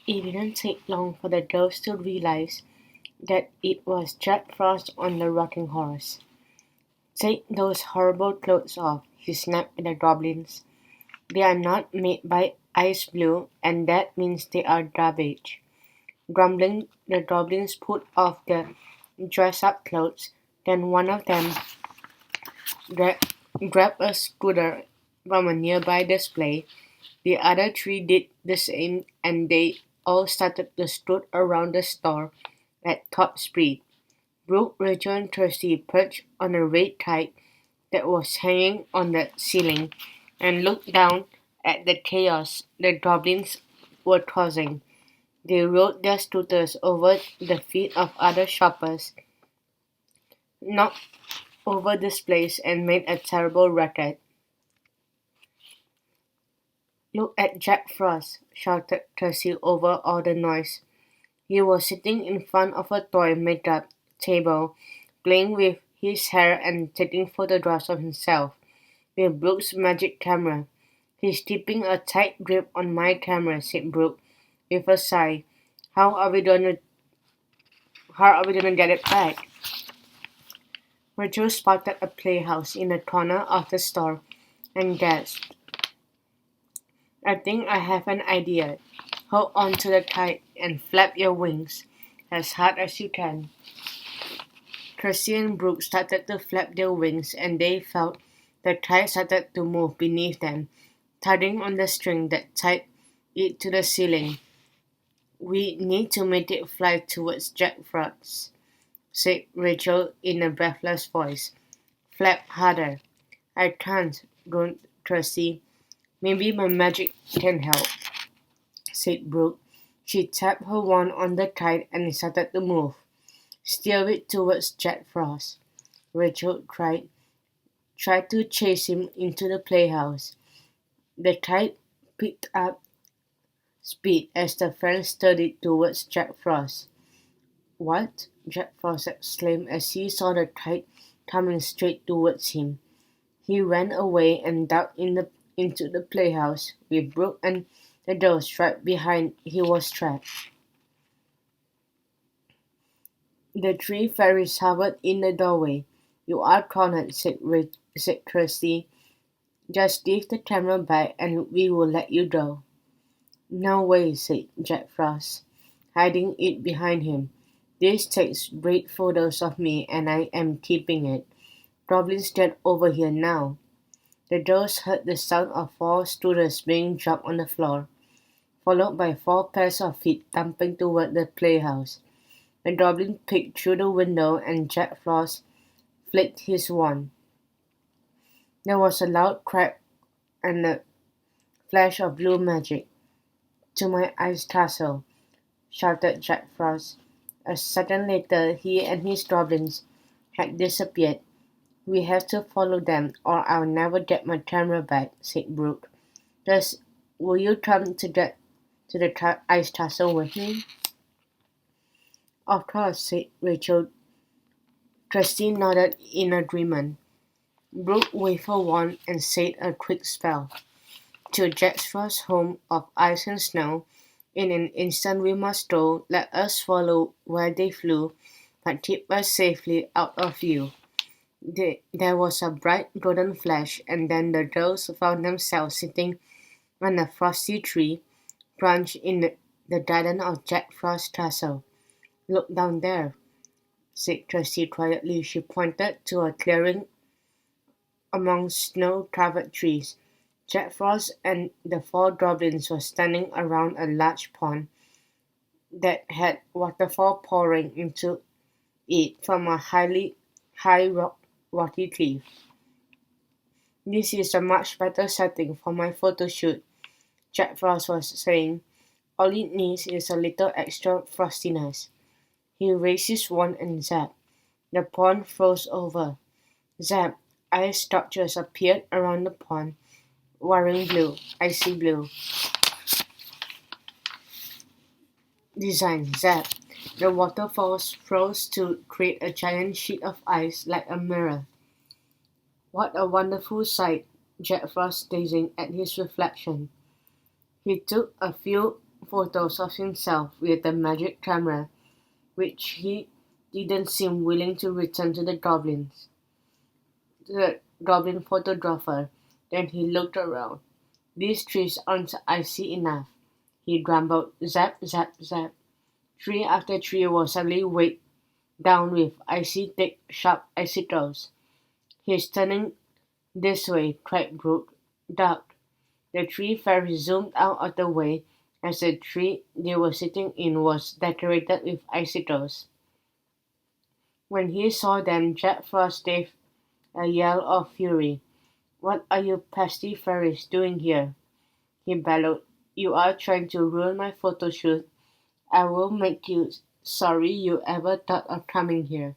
It didn't take long for the girls to realize that it was Jack Frost on the rocking horse. "Take those horrible clothes off," he snapped at the goblins. "They are not made by ice blue, and that means they are garbage." Grumbling, the goblins put off their dress-up clothes. Then one of them gra- grabbed a scooter from a nearby display. The other three did the same, and they all started to scoot around the store at top speed. Brooke, Rachel, and Kirsty perched on a red kite that was hanging on the ceiling and looked down at the chaos the goblins were causing. They rode their scooters over the feet of other shoppers, knocked over displays, and made a terrible racket. "Look at Jack Frost!" shouted Kirsty over all the noise. He was sitting in front of a toy makeup table, playing with his hair and taking photographs of himself with Brooke's magic camera. "He's keeping a tight grip on my camera," said Brooke, with a sigh. How are we gonna get it back?" Rachel spotted a playhouse in a corner of the store and gasped. "I think I have an idea. Hold on to the kite and flap your wings as hard as you can." Kirsty and Brooke started to flap their wings, and they felt the kite started to move beneath them, tugging on the string that tied it to the ceiling. "We need to make it fly towards Jack Frost," said Rachel in a breathless voice. "Flap harder." "I can't," groaned Kirsty. "Maybe my magic can help," said Brooke. She tapped her wand on the kite and it started to move. "Steer it towards Jack Frost," Rachel cried. "Try to chase him into the playhouse." The kite picked up speed as the friends steered it towards Jack Frost. "What?" Jack Frost exclaimed as he saw the kite coming straight towards him. He ran away and ducked into the playhouse, with Brooke and the girls right behind. He was trapped. The three fairies hovered in the doorway. "You are cornered," said Kirsty. "Just give the camera back and we will let you go." "No way," said Jack Frost, hiding it behind him. "This takes great photos of me and I am keeping it. Goblins, get over here now." The girls heard the sound of 4 scooters being dropped on the floor, followed by 4 pairs of feet thumping toward the playhouse. The goblin peeked through the window and Jack Frost flicked his wand. There was a loud crack and a flash of blue magic. "To my ice castle," shouted Jack Frost. A second later he and his goblins had disappeared. "We have to follow them or I'll never get my camera back," said Brooke. Will you come to get to the ice castle with me?" "Of course," said Rachel. Kirsty nodded in agreement. Brooke waved her wand and said a quick spell. To Jack Frost's home of ice and snow. In an instant we must go. Let us follow where they flew, but keep us safely out of view." There was a bright golden flash, and then the girls found themselves sitting on a frosty tree branch in the garden of Jack Frost's castle. "Look down there," said Kirsty quietly. She pointed to a clearing among snow-covered trees. Jack Frost and the 4 goblins were standing around a large pond that had waterfall pouring into it from a high rocky cliff. "This is a much better setting for my photo shoot," Jack Frost was saying. "All it needs is a little extra frostiness." He raised his wand and zap. The pond froze over. Zap! Ice structures appeared around the pond, wearing icy blue design. Zap! The waterfalls froze to create a giant sheet of ice like a mirror. "What a wonderful sight," Jack Frost gazing at his reflection. He took a few photos of himself with the magic camera, which he didn't seem willing to return to the goblin photographer. Then he looked around. "These trees aren't icy enough," he grumbled. Zap, zap, zap. Tree after tree was suddenly weighed down with icy thick, sharp icicles. "He's turning this way," cried Brooke. "Duck!" The tree fairy zoomed out of the way as the tree they were sitting in was decorated with icicles. When he saw them, Jack Frost gave a yell of fury. "What are you pesky fairies doing here?" he bellowed. "You are trying to ruin my photo shoot. I will make you sorry you ever thought of coming here."